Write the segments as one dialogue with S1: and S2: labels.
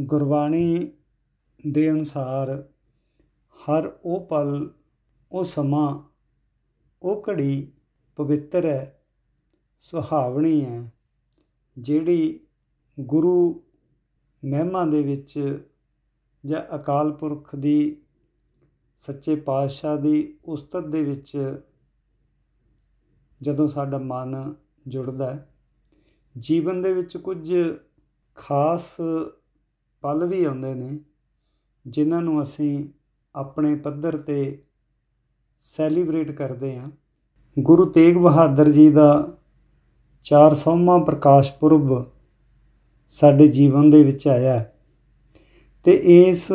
S1: ਗੁਰਬਾਣੀ ਦੇ ਅਨੁਸਾਰ ਹਰ ਉਹ ਪਲ, ਉਹ ਸਮਾਂ, ਉਹ ਘੜੀ ਪਵਿੱਤਰ ਹੈ, ਸੁਹਾਵਣੀ ਹੈ, ਜਿਹੜੀ ਗੁਰੂ ਮਹਿਮਾ ਦੇ ਵਿੱਚ ਜਾਂ ਅਕਾਲ ਪੁਰਖ ਦੀ, ਸੱਚੇ ਪਾਤਸ਼ਾਹ ਦੀ ਉਸਤਤ ਦੇ ਵਿੱਚ ਜਦੋਂ ਸਾਡਾ ਮਨ ਜੁੜਦਾ ਹੈ। ਜੀਵਨ ਦੇ ਵਿੱਚ ਕੁਝ ਖਾਸ ਪਲ ਵੀ ਆਉਂਦੇ ਨੇ ਜਿਨ੍ਹਾਂ ਨੂੰ ਅਸੀਂ ਆਪਣੇ ਪੱਧਰ 'ਤੇ ਸੈਲੀਬ੍ਰੇਟ ਕਰਦੇ ਹਾਂ। ਗੁਰੂ ਤੇਗ ਬਹਾਦਰ ਜੀ ਦਾ 400ਵਾਂ ਪ੍ਰਕਾਸ਼ ਪੁਰਬ ਸਾਡੇ ਜੀਵਨ ਦੇ ਵਿੱਚ ਆਇਆ ਅਤੇ ਇਸ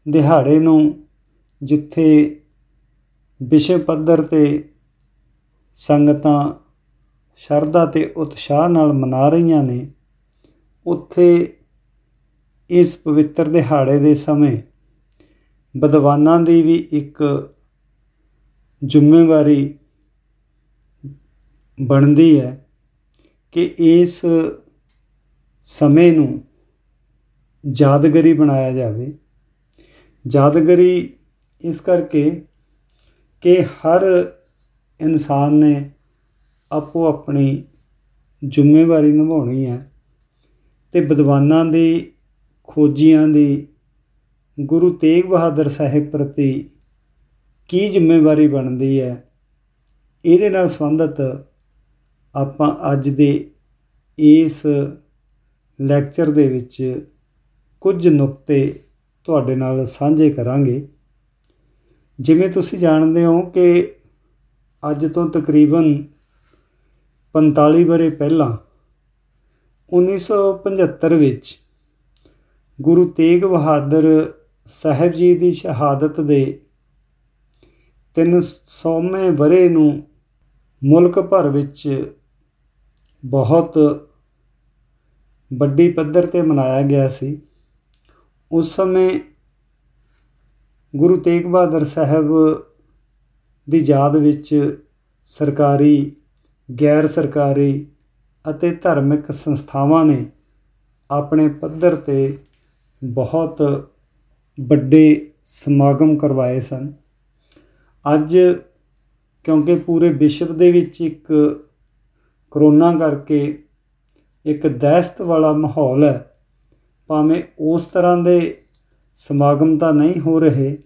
S1: ਦਿਹਾੜੇ ਨੂੰ ਜਿੱਥੇ ਵਿਸ਼ਵ ਪੱਧਰ 'ਤੇ ਸੰਗਤਾਂ ਸ਼ਰਧਾ ਅਤੇ ਉਤਸ਼ਾਹ ਨਾਲ ਮਨਾ ਰਹੀਆਂ ਨੇ, ਉੱਥੇ ਇਸ ਪਵਿੱਤਰ ਦਿਹਾੜੇ ਦੇ ਸਮੇਂ ਵਿਦਵਾਨਾਂ ਦੀ ਵੀ ਇੱਕ ਜ਼ਿੰਮੇਵਾਰੀ ਬਣਦੀ ਹੈ ਕਿ ਇਸ ਸਮੇਂ ਨੂੰ ਯਾਦਗਾਰੀ ਬਣਾਇਆ ਜਾਵੇ। ਯਾਦਗਾਰੀ ਇਸ ਕਰਕੇ ਕਿ ਹਰ ਇਨਸਾਨ ਨੇ ਆਪੋ ਆਪਣੀ ਜ਼ਿੰਮੇਵਾਰੀ ਨਿਭਾਉਣੀ ਹੈ ਅਤੇ ਵਿਦਵਾਨਾਂ ਦੀ, ਖੋਜੀਆਂ ਦੀ ਗੁਰੂ ਤੇਗ ਬਹਾਦਰ ਸਾਹਿਬ ਪ੍ਰਤੀ ਕੀ ਜ਼ਿੰਮੇਵਾਰੀ ਬਣਦੀ ਹੈ, ਇਹਦੇ ਨਾਲ ਸੰਬੰਧਿਤ ਆਪਾਂ ਅੱਜ ਦੇ ਇਸ ਲੈਕਚਰ ਦੇ ਵਿੱਚ ਕੁਝ ਨੁਕਤੇ ਤੁਹਾਡੇ ਨਾਲ ਸਾਂਝੇ ਕਰਾਂਗੇ। ਜਿਵੇਂ ਤੁਸੀਂ ਜਾਣਦੇ ਹੋ ਕਿ ਅੱਜ ਤੋਂ ਤਕਰੀਬਨ 45 ਵਰ੍ਹੇ ਪਹਿਲਾਂ 1975 ਵਿੱਚ ਗੁਰੂ ਤੇਗ ਬਹਾਦਰ ਸਾਹਿਬ ਜੀ ਦੀ ਸ਼ਹਾਦਤ ਦੇ 300ਵੇਂ ਵਰ੍ਹੇ ਨੂੰ ਮੁਲਕ ਭਰ ਵਿੱਚ ਬਹੁਤ ਵੱਡੀ ਪੱਧਰ 'ਤੇ ਮਨਾਇਆ ਗਿਆ ਸੀ। ਉਸ ਸਮੇਂ ਗੁਰੂ ਤੇਗ ਬਹਾਦਰ ਸਾਹਿਬ ਦੀ ਯਾਦ ਵਿੱਚ ਸਰਕਾਰੀ, ਗੈਰ ਸਰਕਾਰੀ ਅਤੇ ਧਾਰਮਿਕ ਸੰਸਥਾਵਾਂ ਨੇ ਆਪਣੇ ਪੱਧਰ 'ਤੇ ਬਹੁਤ ਵੱਡੇ ਸਮਾਗਮ ਕਰਵਾਏ ਸਨ। ਅੱਜ ਕਿਉਂਕਿ ਪੂਰੇ ਵਿਸ਼ਵ ਦੇ ਵਿੱਚ ਇੱਕ ਕਰੋਨਾ ਕਰਕੇ ਇੱਕ ਦਹਿਸ਼ਤ ਵਾਲਾ ਮਾਹੌਲ ਹੈ, ਭਾਵੇਂ ਉਸ ਤਰ੍ਹਾਂ ਦੇ ਸਮਾਗਮ ਤਾਂ ਨਹੀਂ ਹੋ ਰਹੇ,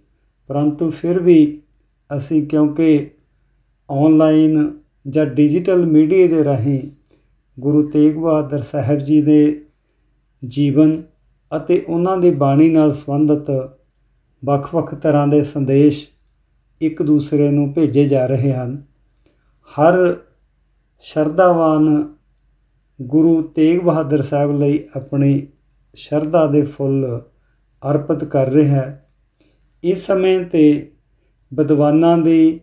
S1: ਪਰੰਤੂ ਫਿਰ ਵੀ ਅਸੀਂ ਕਿਉਂਕਿ ਔਨਲਾਈਨ ਜਾਂ ਡਿਜੀਟਲ ਮੀਡੀਆ ਦੇ ਰਾਹੀਂ ਗੁਰੂ ਤੇਗ ਬਹਾਦਰ ਸਾਹਿਬ ਜੀ ਦੇ ਜੀਵਨ ਅਤੇ ਉਹਨਾਂ ਦੀ ਬਾਣੀ ਨਾਲ ਸੰਬੰਧਿਤ ਵੱਖ-ਵੱਖ ਤਰ੍ਹਾਂ ਦੇ ਸੰਦੇਸ਼ ਇੱਕ ਦੂਸਰੇ ਨੂੰ ਭੇਜੇ ਜਾ ਰਹੇ ਹਨ। ਹਰ ਸ਼ਰਧਾਵਾਨ ਗੁਰੂ ਤੇਗ ਬਹਾਦਰ ਸਾਹਿਬ ਲਈ ਆਪਣੀ ਸ਼ਰਧਾ ਦੇ ਫੁੱਲ ਅਰਪਿਤ ਕਰ ਰਿਹਾ ਹੈ। ਇਸ ਸਮੇਂ 'ਤੇ ਵਿਦਵਾਨਾਂ ਦੀ,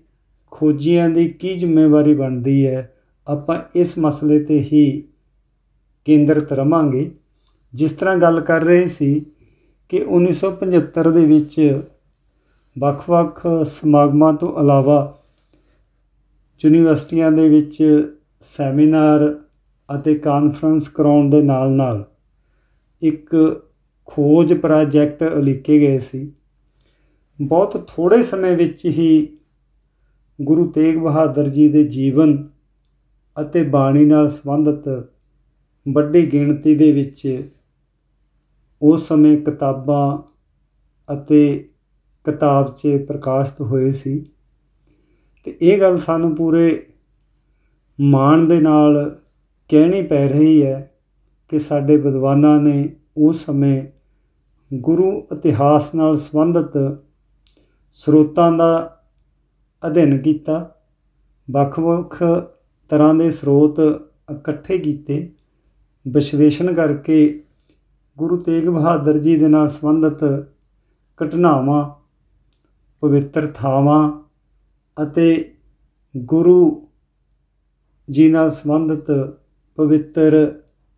S1: ਖੋਜੀਆਂ ਦੀ ਕੀ ਜ਼ਿੰਮੇਵਾਰੀ ਬਣਦੀ ਹੈ, ਆਪਾਂ ਇਸ ਮਸਲੇ 'ਤੇ ਹੀ ਕੇਂਦਰਿਤ ਰਹਾਂਗੇ। ਜਿਸ ਤਰ੍ਹਾਂ ਗੱਲ ਕਰ ਰਹੇ ਸੀ ਕਿ 1975 ਦੇ ਵਿੱਚ ਵੱਖ-ਵੱਖ ਸਮਾਗਮਾਂ ਤੋਂ ਇਲਾਵਾ ਯੂਨੀਵਰਸਿਟੀਆਂ ਦੇ ਵਿੱਚ ਸੈਮੀਨਾਰ ਅਤੇ ਕਾਨਫਰੰਸ ਕਰਾਉਣ ਦੇ ਨਾਲ ਨਾਲ ਇੱਕ ਖੋਜ ਪ੍ਰੋਜੈਕਟ ਉਲੀਕੇ ਗਏ ਸੀ। ਬਹੁਤ ਥੋੜ੍ਹੇ ਸਮੇਂ ਵਿੱਚ ਹੀ ਗੁਰੂ ਤੇਗ ਬਹਾਦਰ ਜੀ ਦੇ ਜੀਵਨ ਅਤੇ ਬਾਣੀ ਨਾਲ ਸੰਬੰਧਿਤ ਵੱਡੀ ਗਿਣਤੀ ਦੇ ਵਿੱਚ ਉਸ ਸਮੇਂ ਕਿਤਾਬਾਂ ਅਤੇ ਕਿਤਾਬਚੇ ਪ੍ਰਕਾਸ਼ਿਤ ਹੋਏ ਸੀ ਅਤੇ ਇਹ ਗੱਲ ਸਾਨੂੰ ਪੂਰੇ ਮਾਣ ਦੇ ਨਾਲ ਕਹਿਣੀ ਪੈ ਰਹੀ ਹੈ ਕਿ ਸਾਡੇ ਵਿਦਵਾਨਾਂ ਨੇ ਉਸ ਸਮੇਂ ਗੁਰੂ ਇਤਿਹਾਸ ਨਾਲ ਸੰਬੰਧਿਤ ਸਰੋਤਾਂ ਦਾ ਅਧਿਐਨ ਕੀਤਾ, ਵੱਖ-ਵੱਖ ਤਰ੍ਹਾਂ ਦੇ ਸਰੋਤ ਇਕੱਠੇ ਕੀਤੇ, ਵਿਸ਼ਲੇਸ਼ਣ ਕਰਕੇ ਗੁਰੂ ਤੇਗ ਬਹਾਦਰ ਜੀ ਦੇ ਨਾਲ ਸੰਬੰਧਿਤ ਘਟਨਾਵਾਂ, ਪਵਿੱਤਰ ਥਾਵਾਂ ਅਤੇ ਗੁਰੂ ਜੀ ਨਾਲ ਸੰਬੰਧਿਤ ਪਵਿੱਤਰ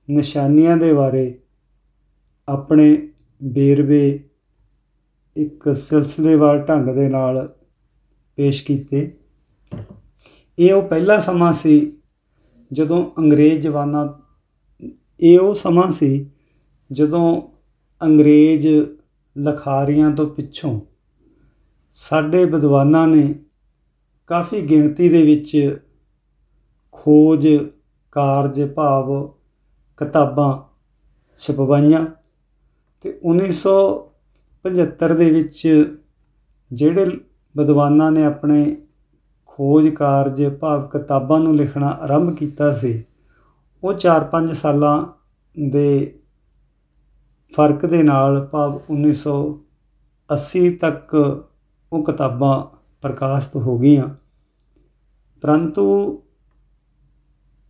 S1: ਨਿਸ਼ਾਨੀਆਂ ਦੇ ਬਾਰੇ ਆਪਣੇ ਵੇਰਵੇ ਇੱਕ ਸਿਲਸਿਲੇਵਾਰ ਢੰਗ ਦੇ ਨਾਲ ਪੇਸ਼ ਕੀਤੇ। ਇਹ ਉਹ ਪਹਿਲਾ ਸਮਾਂ ਸੀ ਜਦੋਂ ਅੰਗਰੇਜ਼ ਜਵਾਨਾਂ, ਇਹ ਉਹ ਸਮਾਂ ਸੀ ਜਦੋਂ ਅੰਗਰੇਜ਼ ਲਿਖਾਰੀਆਂ ਤੋਂ ਪਿੱਛੋਂ ਸਾਡੇ ਵਿਦਵਾਨਾਂ ਨੇ ਕਾਫੀ ਗਿਣਤੀ ਦੇ ਵਿੱਚ ਖੋਜ ਕਾਰਜ ਭਾਵ ਕਿਤਾਬਾਂ ਛਪਵਾਈਆਂ ਅਤੇ 1975 ਦੇ ਵਿੱਚ ਜਿਹੜੇ ਵਿਦਵਾਨਾਂ ਨੇ ਆਪਣੇ ਖੋਜ ਕਾਰਜ ਭਾਵ ਕਿਤਾਬਾਂ ਨੂੰ ਲਿਖਣਾ ਆਰੰਭ ਕੀਤਾ ਸੀ, ਉਹ 4-5 ਸਾਲਾਂ ਦੇ ਫਰਕ ਦੇ ਨਾਲ ਭਾਵ 1980 ਤੱਕ ਉਹ ਕਿਤਾਬਾਂ ਪ੍ਰਕਾਸ਼ਿਤ ਹੋ ਗਈਆਂ। ਪਰੰਤੂ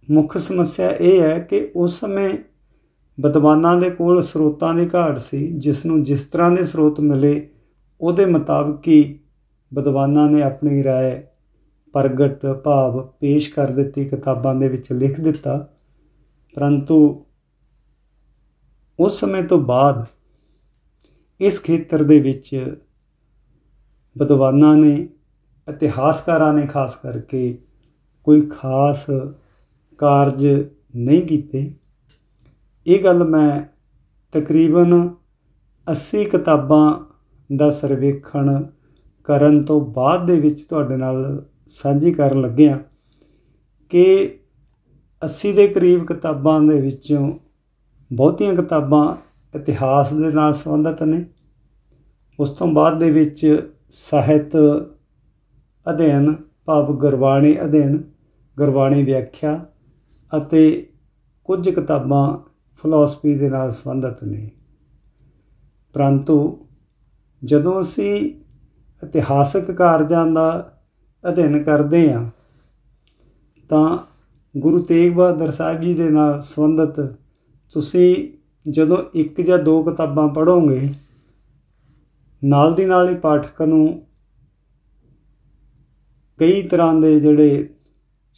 S1: ਮੁੱਖ ਸਮੱਸਿਆ ਇਹ ਹੈ ਕਿ ਉਸ ਸਮੇਂ ਵਿਦਵਾਨਾਂ ਦੇ ਕੋਲ ਸਰੋਤਾਂ ਦੀ ਘਾਟ ਸੀ। ਜਿਸ ਨੂੰ ਜਿਸ ਤਰ੍ਹਾਂ ਦੇ ਸਰੋਤ ਮਿਲੇ ਉਹਦੇ ਮੁਤਾਬਕ ਹੀ ਵਿਦਵਾਨਾਂ ਨੇ ਆਪਣੀ ਰਾਏ ਪ੍ਰਗਟ ਭਾਵ ਪੇਸ਼ ਕਰ ਦਿੱਤੀ, ਕਿਤਾਬਾਂ ਦੇ ਵਿੱਚ ਲਿਖ ਦਿੱਤਾ। ਪਰੰਤੂ ਉਸ ਸਮੇਂ ਤੋਂ ਬਾਅਦ ਇਸ ਖੇਤਰ ਦੇ ਵਿੱਚ ਵਿਦਵਾਨਾਂ ਨੇ, ਇਤਿਹਾਸਕਾਰਾਂ ਨੇ ਖਾਸ ਕਰਕੇ ਕੋਈ ਖਾਸ ਕਾਰਜ ਨਹੀਂ ਕੀਤੇ। ਇਹ ਗੱਲ ਮੈਂ ਤਕਰੀਬਨ 80 ਕਿਤਾਬਾਂ ਦਾ ਸਰਵੇਖਣ ਕਰਨ ਤੋਂ ਬਾਅਦ ਦੇ ਵਿੱਚ ਤੁਹਾਡੇ ਨਾਲ ਸਾਂਝੀ ਕਰਨ ਲੱਗਿਆ ਕਿ 80 ਦੇ ਕਰੀਬ ਕਿਤਾਬਾਂ ਦੇ ਵਿੱਚੋਂ ਬਹੁਤੀਆਂ ਕਿਤਾਬਾਂ ਇਤਿਹਾਸ ਦੇ ਨਾਲ ਸੰਬੰਧਿਤ ਨੇ। ਉਸ ਤੋਂ ਬਾਅਦ ਦੇ ਵਿੱਚ ਸਾਹਿਤ ਅਧਿਐਨ ਭਾਵ ਗੁਰਬਾਣੀ ਅਧਿਐਨ, ਗੁਰਬਾਣੀ ਵਿਆਖਿਆ ਅਤੇ ਕੁਝ ਕਿਤਾਬਾਂ ਫਿਲਾਸਫੀ ਦੇ ਨਾਲ ਸੰਬੰਧਿਤ ਨੇ। ਪਰੰਤੂ ਜਦੋਂ ਅਸੀਂ ਇਤਿਹਾਸਕ ਕਾਰਜਾਂ ਦਾ ਅਧਿਐਨ ਕਰਦੇ ਹਾਂ ਤਾਂ ਗੁਰੂ ਤੇਗ ਬਹਾਦਰ ਸਾਹਿਬ ਜੀ ਦੇ ਨਾਲ ਸੰਬੰਧਿਤ ਤੁਸੀਂ ਜਦੋਂ 1 ਜਾਂ 2 ਕਿਤਾਬਾਂ ਪੜ੍ਹੋਗੇ, ਨਾਲ ਦੀ ਨਾਲ ਹੀ ਪਾਠਕ ਨੂੰ ਕਈ ਤਰ੍ਹਾਂ ਦੇ ਜਿਹੜੇ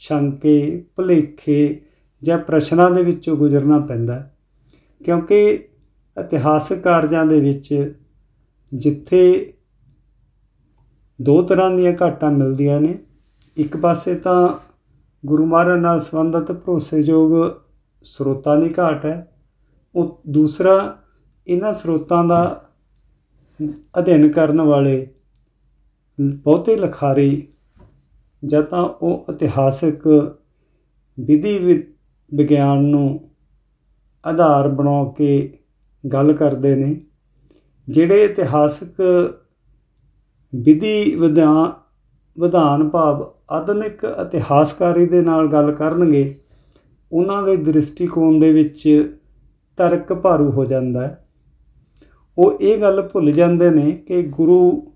S1: ਸ਼ੰਕੇ ਭੁਲੇਖੇ ਜਾਂ ਪ੍ਰਸ਼ਨਾਂ ਦੇ ਵਿੱਚੋਂ ਗੁਜ਼ਰਨਾ ਪੈਂਦਾ, ਕਿਉਂਕਿ ਇਤਿਹਾਸਕ ਕਾਰਜਾਂ ਦੇ ਵਿੱਚ ਜਿੱਥੇ 2 ਤਰ੍ਹਾਂ ਦੀਆਂ ਘਾਟਾਂ ਮਿਲਦੀਆਂ ਨੇ। ਇੱਕ ਪਾਸੇ ਤਾਂ ਗੁਰੂ ਮਹਾਰਾਜ ਨਾਲ ਸੰਬੰਧਿਤ ਭਰੋਸੇਯੋਗ ਸਰੋਤਾਂ ਦੀ ਘਾਟ ਹੈ, ਉਹ ਦੂਸਰਾ ਇਹਨਾਂ ਸਰੋਤਾਂ ਦਾ ਅਧਿਐਨ ਕਰਨ ਵਾਲੇ ਬਹੁਤੇ ਲਿਖਾਰੀ ਜਾਂ ਤਾਂ ਉਹ ਇਤਿਹਾਸਕ ਵਿਧੀ ਵਿਗਿਆਨ ਨੂੰ ਆਧਾਰ ਬਣਾ ਕੇ ਗੱਲ ਕਰਦੇ ਨੇ। ਜਿਹੜੇ ਇਤਿਹਾਸਕ ਵਿਧੀ ਵਿਧਾਨ ਭਾਵ ਆਧੁਨਿਕ ਇਤਿਹਾਸਕਾਰੀ ਦੇ ਨਾਲ ਗੱਲ ਕਰਨਗੇ, ਉਹਨਾਂ ਦੇ ਦ੍ਰਿਸ਼ਟੀਕੋਣ ਦੇ ਵਿੱਚ ਤਰਕ ਭਾਰੂ ਹੋ ਜਾਂਦਾ ਹੈ। ਉਹ ਇਹ ਗੱਲ ਭੁੱਲ ਜਾਂਦੇ ਨੇ ਕਿ ਗੁਰੂ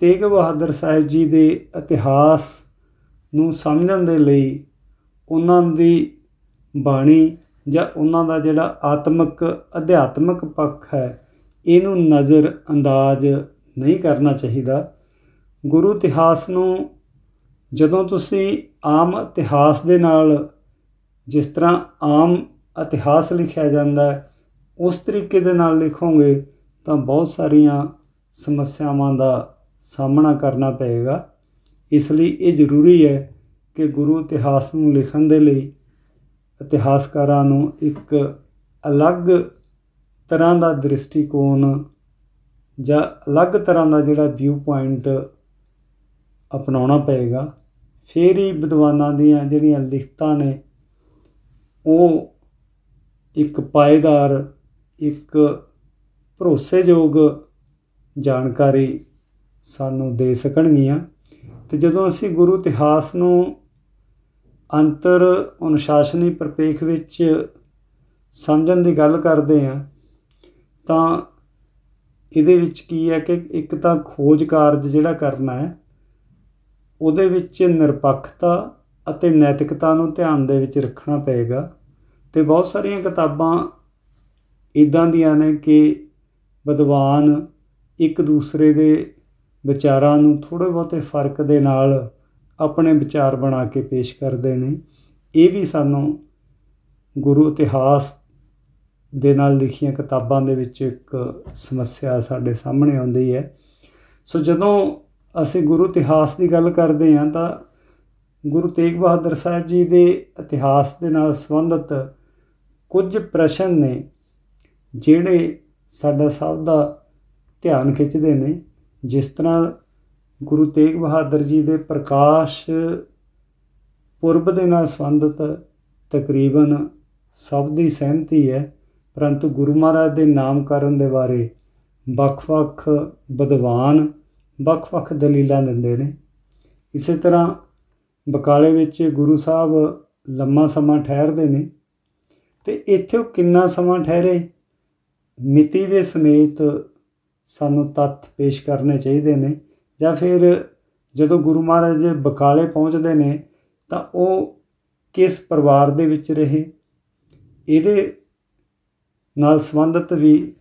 S1: ਤੇਗ ਬਹਾਦਰ ਸਾਹਿਬ ਜੀ ਦੇ ਇਤਿਹਾਸ ਨੂੰ ਸਮਝਣ ਦੇ ਲਈ ਉਹਨਾਂ ਦੀ ਬਾਣੀ ਜਾਂ ਉਹਨਾਂ ਦਾ ਜਿਹੜਾ ਆਤਮਿਕ ਅਧਿਆਤਮਿਕ ਪੱਖ ਹੈ, ਇਹਨੂੰ ਨਜ਼ਰ ਅੰਦਾਜ਼ ਨਹੀਂ ਕਰਨਾ ਚਾਹੀਦਾ। ਗੁਰੂ ਇਤਿਹਾਸ ਨੂੰ ਜਦੋਂ ਤੁਸੀਂ ਆਮ ਇਤਿਹਾਸ ਦੇ ਨਾਲ, ਜਿਸ ਤਰ੍ਹਾਂ ਆਮ ਇਤਿਹਾਸ ਲਿਖਿਆ ਜਾਂਦਾ ਹੈ, ਉਸ ਤਰੀਕੇ ਦੇ ਨਾਲ ਲਿਖੋਗੇ ਤਾਂ ਬਹੁਤ ਸਾਰੀਆਂ ਸਮੱਸਿਆਵਾਂ ਦਾ ਸਾਹਮਣਾ ਕਰਨਾ ਪਏਗਾ। ਇਸ ਲਈ ਇਹ ਜ਼ਰੂਰੀ ਹੈ ਕਿ ਗੁਰੂ ਇਤਿਹਾਸ ਨੂੰ ਲਿਖਣ ਦੇ ਲਈ ਇਤਿਹਾਸਕਾਰਾਂ ਨੂੰ ਇੱਕ ਅਲੱਗ ਤਰ੍ਹਾਂ ਦਾ ਦ੍ਰਿਸ਼ਟੀਕੋਣ ਜਾਂ ਅਲੱਗ ਤਰ੍ਹਾਂ ਦਾ ਜਿਹੜਾ ਵਿਊ ਪੁਆਇੰਟ ਅਪਣਾਉਣਾ ਪਏਗਾ। ਫਿਰ ਹੀ ਵਿਦਵਾਨਾਂ ਦੀਆਂ ਜਿਹੜੀਆਂ ਲਿਖਤਾਂ ਨੇ ਉਹ ਇੱਕ ਪਾਏਦਾਰ, ਇੱਕ ਭਰੋਸੇਯੋਗ ਜਾਣਕਾਰੀ ਸਾਨੂੰ ਦੇ ਸਕਣਗੀਆਂ। ਅਤੇ ਜਦੋਂ ਅਸੀਂ ਗੁਰੂ ਇਤਿਹਾਸ ਨੂੰ ਅੰਤਰ ਅਨੁਸ਼ਾਸਨੀ ਪ੍ਰਪੇਖ ਵਿੱਚ ਸਮਝਣ ਦੀ ਗੱਲ ਕਰਦੇ ਹਾਂ ਤਾਂ ਇਹਦੇ ਵਿੱਚ ਕੀ ਹੈ ਕਿ ਇੱਕ ਤਾਂ ਖੋਜ ਕਾਰਜ ਜਿਹੜਾ ਕਰਨਾ ਹੈ, ਉਹਦੇ ਵਿੱਚ ਨਿਰਪੱਖਤਾ ਅਤੇ ਨੈਤਿਕਤਾ ਨੂੰ ਧਿਆਨ ਦੇ ਵਿੱਚ ਰੱਖਣਾ ਪਏਗਾ। ਅਤੇ ਬਹੁਤ ਸਾਰੀਆਂ ਕਿਤਾਬਾਂ ਇੱਦਾਂ ਦੀਆਂ ਨੇ ਕਿ ਵਿਦਵਾਨ ਇੱਕ ਦੂਸਰੇ ਦੇ ਵਿਚਾਰਾਂ ਨੂੰ ਥੋੜ੍ਹੇ ਬਹੁਤੇ ਫਰਕ ਦੇ ਨਾਲ ਆਪਣੇ ਵਿਚਾਰ ਬਣਾ ਕੇ ਪੇਸ਼ ਕਰਦੇ ਨੇ। ਇਹ ਵੀ ਸਾਨੂੰ ਗੁਰੂ ਇਤਿਹਾਸ ਦੇ ਨਾਲ ਲਿਖੀਆਂ ਕਿਤਾਬਾਂ ਦੇ ਵਿੱਚ ਇੱਕ ਸਮੱਸਿਆ ਸਾਡੇ ਸਾਹਮਣੇ ਆਉਂਦੀ ਹੈ। ਸੋ ਜਦੋਂ ਅਸੀਂ ਗੁਰੂ ਇਤਿਹਾਸ ਦੀ ਗੱਲ ਕਰਦੇ ਹਾਂ ਤਾਂ ਗੁਰੂ ਤੇਗ ਬਹਾਦਰ ਸਾਹਿਬ ਜੀ ਦੇ ਇਤਿਹਾਸ ਦੇ ਨਾਲ ਸੰਬੰਧਿਤ ਕੁਝ ਪ੍ਰਸ਼ਨ ਨੇ ਜਿਹੜੇ ਸਾਡਾ ਸਭ ਦਾ ਧਿਆਨ ਖਿੱਚਦੇ ਨੇ। ਜਿਸ ਤਰ੍ਹਾਂ ਗੁਰੂ ਤੇਗ ਬਹਾਦਰ ਜੀ ਦੇ ਪ੍ਰਕਾਸ਼ ਪੁਰਬ ਦੇ ਨਾਲ ਸੰਬੰਧਿਤ ਤਕਰੀਬਨ ਸਭ ਦੀ ਸਹਿਮਤੀ ਹੈ, ਪਰੰਤੂ ਗੁਰੂ ਮਹਾਰਾਜ ਦੇ ਨਾਮਕਰਨ ਦੇ ਬਾਰੇ ਵੱਖ-ਵੱਖ ਵਿਦਵਾਨ ਵੱਖ-ਵੱਖ ਦਲੀਲਾਂ ਦਿੰਦੇ ਨੇ। ਇਸੇ ਤਰ੍ਹਾਂ ਬਕਾਲੇ ਵਿੱਚ ਗੁਰੂ ਸਾਹਿਬ ਲੰਮਾ ਸਮਾਂ ਠਹਿਰਦੇ ਨੇ, ਅਤੇ ਇੱਥੇ ਉਹ ਕਿੰਨਾ ਸਮਾਂ ਠਹਿਰੇ ਮਿਤੀ ਦੇ ਸਮੇਤ ਸਾਨੂੰ ਤੱਥ ਪੇਸ਼ ਕਰਨੇ ਚਾਹੀਦੇ ਨੇ। ਜਾਂ ਫਿਰ ਜਦੋਂ ਗੁਰੂ ਮਹਾਰਾਜ ਬਕਾਲੇ ਪਹੁੰਚਦੇ ਨੇ ਤਾਂ ਉਹ ਕਿਸ ਪਰਿਵਾਰ ਦੇ ਵਿੱਚ ਰਹੇ, ਇਹਦੇ ਨਾਲ ਸੰਬੰਧਿਤ ਵੀ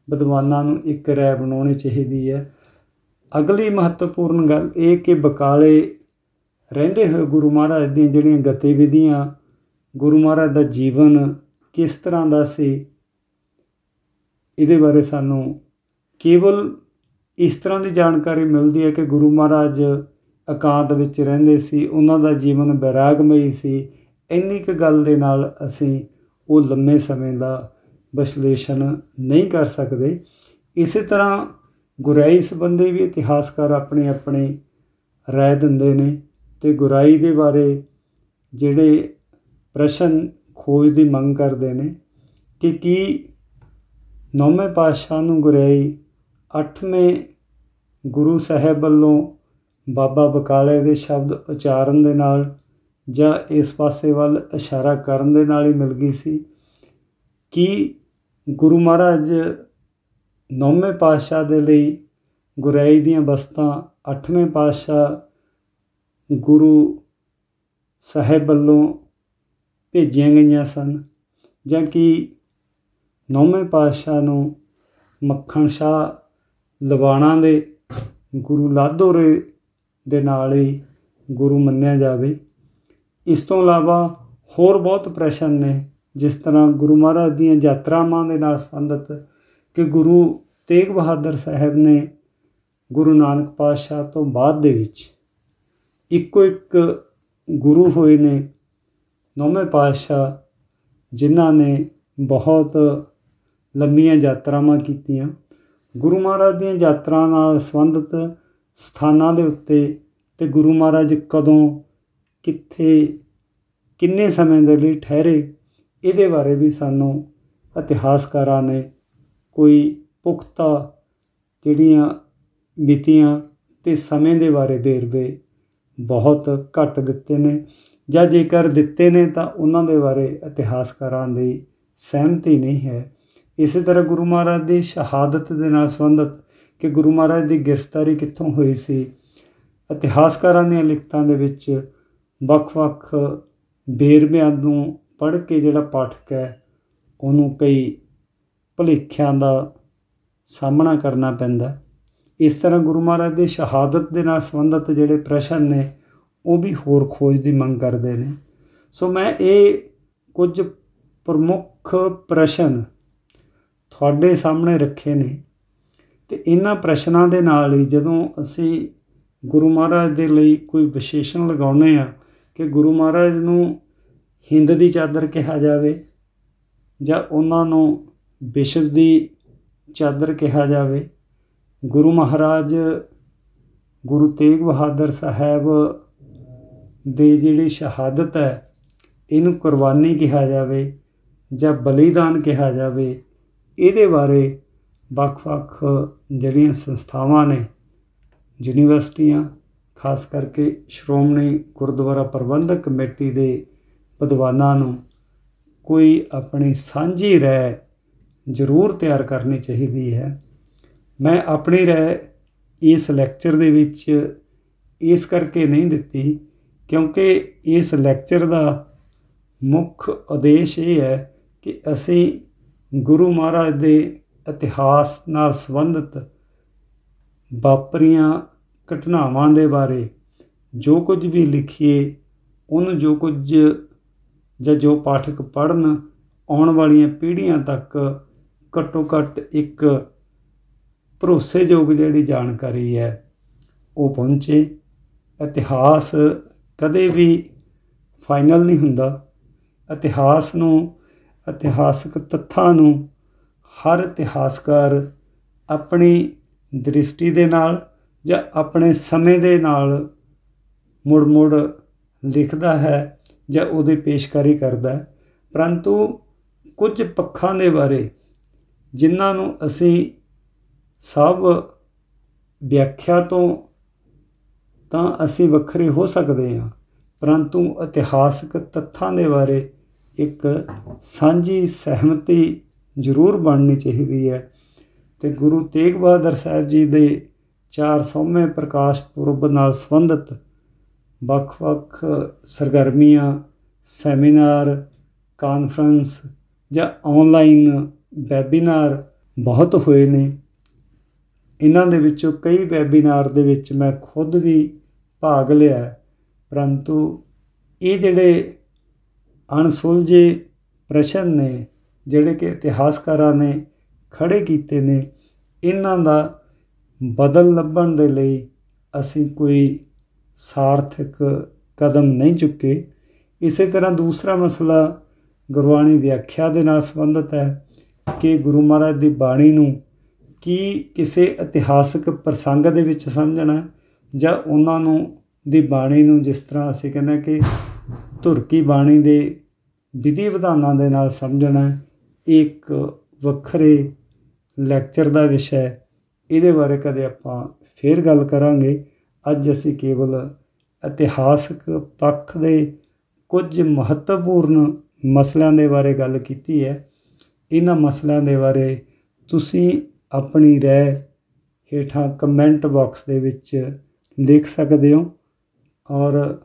S1: ਵਿਦਵਾਨਾਂ ਨੂੰ ਇੱਕ ਰਾਏ ਬਣਾਉਣੀ ਚਾਹੀਦੀ ਹੈ। ਅਗਲੀ ਮਹੱਤਵਪੂਰਨ ਗੱਲ ਇਹ ਕਿ ਬਕਾਲੇ ਰਹਿੰਦੇ ਹੋਏ ਗੁਰੂ ਮਹਾਰਾਜ ਦੀਆਂ ਜਿਹੜੀਆਂ ਗਤੀਵਿਧੀਆਂ, ਗੁਰੂ ਮਹਾਰਾਜ ਦਾ ਜੀਵਨ ਕਿਸ ਤਰ੍ਹਾਂ ਦਾ ਸੀ, ਇਹਦੇ ਬਾਰੇ ਸਾਨੂੰ ਕੇਵਲ ਇਸ ਤਰ੍ਹਾਂ ਦੀ ਜਾਣਕਾਰੀ ਮਿਲਦੀ ਹੈ ਕਿ ਗੁਰੂ ਮਹਾਰਾਜ ਇਕਾਂਤ ਵਿੱਚ ਰਹਿੰਦੇ ਸੀ, ਉਹਨਾਂ ਦਾ ਜੀਵਨ ਵੈਰਾਗਮਈ ਸੀ। ਇੰਨੀ ਕੁ ਗੱਲ ਦੇ ਨਾਲ ਅਸੀਂ ਉਹ ਲੰਮੇ ਸਮੇਂ ਦਾ ਵਿਸ਼ਲੇਸ਼ਣ ਨਹੀਂ ਕਰ ਸਕਦੇ। ਇਸੇ ਤਰ੍ਹਾਂ ਗੁਰਾਈ ਸੰਬੰਧੀ ਵੀ ਇਤਿਹਾਸਕਾਰ ਆਪਣੀ ਆਪਣੀ ਰਾਏ ਦਿੰਦੇ ਨੇ, ਅਤੇ ਗੁਰਾਈ ਦੇ ਬਾਰੇ ਜਿਹੜੇ ਪ੍ਰਸ਼ਨ ਖੋਜ ਦੀ ਮੰਗ ਕਰਦੇ ਨੇ ਕਿ ਕੀ 9ਵੇਂ ਪਾਤਸ਼ਾਹ ਨੂੰ ਗੁਰਾਈ 8ਵੇਂ ਗੁਰੂ ਸਾਹਿਬ ਵੱਲੋਂ ਬਾਬਾ ਬਕਾਲੇ ਦੇ ਸ਼ਬਦ ਉਚਾਰਨ ਦੇ ਨਾਲ ਜਾਂ ਇਸ ਪਾਸੇ ਵੱਲ ਇਸ਼ਾਰਾ ਕਰਨ ਦੇ ਨਾਲ ਹੀ ਮਿਲ ਗਈ ਸੀ। ਕੀ ਗੁਰੂ ਮਹਾਰਾਜ 9ਵੇਂ ਪਾਤਸ਼ਾਹ ਦੇ ਲਈ ਗੁਰਾਈ ਦੀਆਂ ਬਸਤਾਂ 8ਵੇਂ ਪਾਤਸ਼ਾਹ ਗੁਰੂ ਸਾਹਿਬ ਵੱਲੋਂ ਭੇਜੀਆਂ ਗਈਆਂ ਸਨ, ਜਾਂ ਕਿ 9ਵੇਂ ਪਾਤਸ਼ਾਹ ਨੂੰ ਮੱਖਣ ਸ਼ਾਹ ਲਵਾਣਾ ਦੇ ਗੁਰੂ ਲਾਧੋਰੇ ਦੇ ਨਾਲ ਹੀ ਗੁਰੂ ਮੰਨਿਆ ਜਾਵੇ। ਇਸ ਤੋਂ ਇਲਾਵਾ ਹੋਰ ਬਹੁਤ ਪ੍ਰਸ਼ਨ ਨੇ, ਜਿਸ ਤਰ੍ਹਾਂ ਗੁਰੂ ਮਹਾਰਾਜ ਦੀਆਂ ਯਾਤਰਾਵਾਂ ਦੇ ਨਾਲ ਸੰਬੰਧਿਤ ਕਿ ਗੁਰੂ ਤੇਗ ਬਹਾਦਰ ਸਾਹਿਬ ਨੇ ਗੁਰੂ ਨਾਨਕ ਪਾਤਸ਼ਾਹ ਤੋਂ ਬਾਅਦ ਦੇ ਵਿੱਚ ਇੱਕੋ ਇੱਕ ਗੁਰੂ ਹੋਏ ਨੇ 9ਵੇਂ ਪਾਤਸ਼ਾਹ, ਜਿਨ੍ਹਾਂ ਨੇ ਬਹੁਤ ਲੰਮੀਆਂ ਯਾਤਰਾਵਾਂ ਕੀਤੀਆਂ। ਗੁਰੂ ਮਹਾਰਾਜ ਦੀਆਂ ਯਾਤਰਾ ਨਾਲ ਸੰਬੰਧਿਤ ਸਥਾਨਾਂ ਦੇ ਉੱਤੇ ਅਤੇ ਗੁਰੂ ਮਹਾਰਾਜ ਕਦੋਂ ਕਿੱਥੇ ਕਿੰਨੇ ਸਮੇਂ ਦੇ ਲਈ ਠਹਿਰੇ, ਇਹਦੇ ਬਾਰੇ ਵੀ ਸਾਨੂੰ ਇਤਿਹਾਸਕਾਰਾਂ ਨੇ ਕੋਈ ਪੁਖਤਾ ਜਿਹੜੀਆਂ ਮਿਤੀਆਂ ਅਤੇ ਸਮੇਂ ਦੇ ਬਾਰੇ ਵੇਰਵੇ ਬਹੁਤ ਘੱਟ ਦਿੱਤੇ ਨੇ, ਜਾਂ ਜੇਕਰ ਦਿੱਤੇ ਨੇ ਤਾਂ ਉਹਨਾਂ ਦੇ ਬਾਰੇ ਇਤਿਹਾਸਕਾਰਾਂ ਦੀ ਸਹਿਮਤੀ ਨਹੀਂ ਹੈ। ਇਸੇ ਤਰ੍ਹਾਂ ਗੁਰੂ ਮਹਾਰਾਜ ਦੀ ਸ਼ਹਾਦਤ ਦੇ ਨਾਲ ਸੰਬੰਧਿਤ ਕਿ ਗੁਰੂ ਮਹਾਰਾਜ ਦੀ ਗ੍ਰਿਫਤਾਰੀ ਕਿੱਥੋਂ ਹੋਈ ਸੀ, ਇਤਿਹਾਸਕਾਰਾਂ ਦੀਆਂ ਲਿਖਤਾਂ ਦੇ ਵਿੱਚ ਵੱਖ-ਵੱਖ ਵੇਰਵਿਆਂ ਨੂੰ ਪੜ੍ਹ ਕੇ ਜਿਹੜਾ ਪਾਠਕ ਹੈ ਉਹਨੂੰ ਕਈ ਭੁਲੇਖਿਆਂ ਦਾ ਸਾਹਮਣਾ ਕਰਨਾ ਪੈਂਦਾ। ਇਸ ਤਰ੍ਹਾਂ ਗੁਰੂ ਮਹਾਰਾਜ ਦੀ ਸ਼ਹਾਦਤ ਦੇ ਨਾਲ ਸੰਬੰਧਿਤ ਜਿਹੜੇ ਪ੍ਰਸ਼ਨ ਨੇ ਉਹ ਵੀ ਹੋਰ ਖੋਜ ਦੀ ਮੰਗ ਕਰਦੇ ਨੇ। ਸੋ ਮੈਂ ਇਹ ਕੁਝ ਪ੍ਰਮੁੱਖ ਪ੍ਰਸ਼ਨ ਤੁਹਾਡੇ ਸਾਹਮਣੇ ਰੱਖੇ ਨੇ, ਅਤੇ ਇਹਨਾਂ ਪ੍ਰਸ਼ਨਾਂ ਦੇ ਨਾਲ ਹੀ ਜਦੋਂ ਅਸੀਂ ਗੁਰੂ ਮਹਾਰਾਜ ਦੇ ਲਈ ਕੋਈ ਵਿਸ਼ੇਸ਼ਣ ਲਗਾਉਂਦੇ ਹਾਂ ਕਿ ਗੁਰੂ ਮਹਾਰਾਜ ਨੂੰ ਹਿੰਦ ਦੀ ਚਾਦਰ ਕਿਹਾ ਜਾਵੇ ਜਾਂ ਉਹਨਾਂ ਨੂੰ ਵਿਸ਼ਵ ਦੀ ਚਾਦਰ ਕਿਹਾ ਜਾਵੇ, ਗੁਰੂ ਮਹਾਰਾਜ ਗੁਰੂ ਤੇਗ ਬਹਾਦਰ ਸਾਹਿਬ ਦੀ ਜਿਹੜੀ ਸ਼ਹਾਦਤ ਹੈ ਇਹਨੂੰ ਕੁਰਬਾਨੀ ਕਿਹਾ ਜਾਵੇ ਜਾਂ ਬਲੀਦਾਨ ਕਿਹਾ ਜਾਵੇ, ਇਹਦੇ ਬਾਰੇ ਵੱਖ-ਵੱਖ ਜਿਹੜੀਆਂ ਸੰਸਥਾਵਾਂ ਨੇ, ਯੂਨੀਵਰਸਿਟੀਆਂ, ਖਾਸ ਕਰਕੇ ਸ਼੍ਰੋਮਣੀ ਗੁਰਦੁਆਰਾ ਪ੍ਰਬੰਧਕ ਕਮੇਟੀ ਦੇ ਵਿਦਵਾਨਾਂ ਨੂੰ ਕੋਈ ਆਪਣੀ ਸਾਂਝੀ ਰਾਏ ਜ਼ਰੂਰ ਤਿਆਰ ਕਰਨੀ ਚਾਹੀਦੀ ਹੈ। ਮੈਂ ਆਪਣੀ ਰਾਏ ਇਸ ਲੈਕਚਰ ਦੇ ਵਿੱਚ ਇਸ ਕਰਕੇ ਨਹੀਂ ਦਿੱਤੀ ਕਿਉਂਕਿ ਇਸ ਲੈਕਚਰ ਦਾ ਮੁੱਖ ਉਦੇਸ਼ ਇਹ ਹੈ ਕਿ ਅਸੀਂ ਗੁਰੂ ਮਹਾਰਾਜ ਦੇ ਇਤਿਹਾਸ ਨਾਲ ਸੰਬੰਧਿਤ ਵਾਪਰੀਆਂ ਘਟਨਾਵਾਂ ਦੇ ਬਾਰੇ ਜੋ ਕੁਝ ਵੀ ਲਿਖੀਏ, ਉਹਨੂੰ ਜੋ ਕੁਝ ਜਾਂ ਜੋ ਪਾਠਕ ਪੜ੍ਹਨ ਆਉਣ ਵਾਲੀਆਂ ਪੀੜ੍ਹੀਆਂ ਤੱਕ ਘੱਟੋ ਘੱਟ ਇੱਕ ਭਰੋਸੇਯੋਗ ਜਿਹੜੀ ਜਾਣਕਾਰੀ ਹੈ ਉਹ ਪਹੁੰਚੇ। ਇਤਿਹਾਸ ਕਦੇ ਵੀ ਫਾਈਨਲ ਨਹੀਂ ਹੁੰਦਾ। ਇਤਿਹਾਸ ਨੂੰ, ਇਤਿਹਾਸਕ ਤੱਥਾਂ ਨੂੰ ਹਰ ਇਤਿਹਾਸਕਾਰ ਆਪਣੀ ਦ੍ਰਿਸ਼ਟੀ ਦੇ ਨਾਲ ਜਾਂ ਆਪਣੇ ਸਮੇਂ ਦੇ ਨਾਲ ਮੁੜ ਮੁੜ ਲਿਖਦਾ ਹੈ ਜਾਂ ਉਹਦੀ ਪੇਸ਼ਕਾਰੀ ਕਰਦਾ ਹੈ, ਪਰੰਤੂ ਕੁਝ ਪੱਖਾਂ ਦੇ ਬਾਰੇ ਜਿਨ੍ਹਾਂ ਨੂੰ ਅਸੀਂ ਸਭ ਵਿਆਖਿਆ ਤੋਂ ਤਾਂ ਅਸੀਂ ਵੱਖਰੇ ਹੋ ਸਕਦੇ ਹਾਂ, ਪਰੰਤੂ ਇਤਿਹਾਸਕ ਤੱਥਾਂ ਦੇ ਬਾਰੇ ਇੱਕ ਸਾਂਝੀ ਸਹਿਮਤੀ ਜ਼ਰੂਰ ਬਣਨੀ ਚਾਹੀਦੀ ਹੈ। ਅਤੇ ਗੁਰੂ ਤੇਗ ਬਹਾਦਰ ਸਾਹਿਬ ਜੀ ਦੇ 400ਵੇਂ ਪ੍ਰਕਾਸ਼ ਪੁਰਬ ਨਾਲ ਸੰਬੰਧਿਤ ਵੱਖ ਵੱਖ ਸਰਗਰਮੀਆਂ, ਸੈਮੀਨਾਰ, ਕਾਨਫਰੰਸ ਜਾਂ ਔਨਲਾਈਨ ਵੈਬੀਨਾਰ ਬਹੁਤ ਹੋਏ ਨੇ। ਇਹਨਾਂ ਦੇ ਵਿੱਚੋਂ ਕਈ ਵੈਬੀਨਾਰ ਦੇ ਵਿੱਚ ਮੈਂ ਖੁਦ ਵੀ ਭਾਗ ਲਿਆ, ਪਰੰਤੂ ਇਹ ਜਿਹੜੇ ਅਣਸੁਲਝੇ ਪ੍ਰਸ਼ਨ ਨੇ ਜਿਹੜੇ ਕਿ ਇਤਿਹਾਸਕਾਰਾਂ ਨੇ ਖੜ੍ਹੇ ਕੀਤੇ ਨੇ, ਇਹਨਾਂ ਦਾ ਬਦਲ ਲੱਭਣ ਦੇ ਲਈ ਅਸੀਂ ਕੋਈ ਸਾਰਥਕ ਕਦਮ ਨਹੀਂ ਚੁੱਕੇ। ਇਸੇ ਤਰ੍ਹਾਂ ਦੂਸਰਾ ਮਸਲਾ ਗੁਰਬਾਣੀ ਵਿਆਖਿਆ ਦੇ ਨਾਲ ਸੰਬੰਧਿਤ ਹੈ ਕਿ ਗੁਰੂ ਮਹਾਰਾਜ ਦੀ ਬਾਣੀ ਨੂੰ ਕੀ ਕਿਸੇ ਇਤਿਹਾਸਕ ਪ੍ਰਸੰਗ ਦੇ ਵਿੱਚ ਸਮਝਣਾ ਜਾਂ ਉਹਨਾਂ ਨੂੰ ਦੀ ਬਾਣੀ ਨੂੰ, ਜਿਸ ਤਰ੍ਹਾਂ ਅਸੀਂ ਕਹਿੰਦੇ ਕਿ ਧੁਰਕੀ ਬਾਣੀ ਦੇ ਵਿਧੀ ਵਿਧਾਨਾਂ ਦੇ ਨਾਲ ਸਮਝਣਾ, ਇੱਕ ਵੱਖਰੇ ਲੈਕਚਰ ਦਾ ਵਿਸ਼ਾ ਹੈ। ਇਹਦੇ ਬਾਰੇ ਕਦੇ ਆਪਾਂ ਫੇਰ ਗੱਲ ਕਰਾਂਗੇ। ਅੱਜ ਅਸੀਂ ਕੇਵਲ ਇਤਿਹਾਸਕ ਪੱਖ ਦੇ ਕੁਝ ਮਹੱਤਵਪੂਰਨ ਮਸਲਿਆਂ ਦੇ ਬਾਰੇ ਗੱਲ ਕੀਤੀ ਹੈ। ਇਹਨਾਂ ਮਸਲਿਆਂ ਦੇ ਬਾਰੇ ਤੁਸੀਂ ਆਪਣੀ ਰਾਏ ਹੇਠਾਂ ਕਮੈਂਟ ਬਾਕਸ ਦੇ ਵਿੱਚ ਲਿਖ ਸਕਦੇ ਹੋ, ਔਰ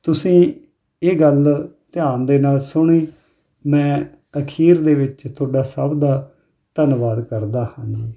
S1: ਤੁਸੀਂ ਇਹ ਗੱਲ ਧਿਆਨ ਦੇ ਨਾਲ ਸੁਣੀ। ਮੈਂ ਅਖੀਰ ਦੇ ਵਿੱਚ ਤੁਹਾਡਾ ਸਭ ਦਾ ਧੰਨਵਾਦ ਕਰਦਾ ਹਾਂ ਜੀ।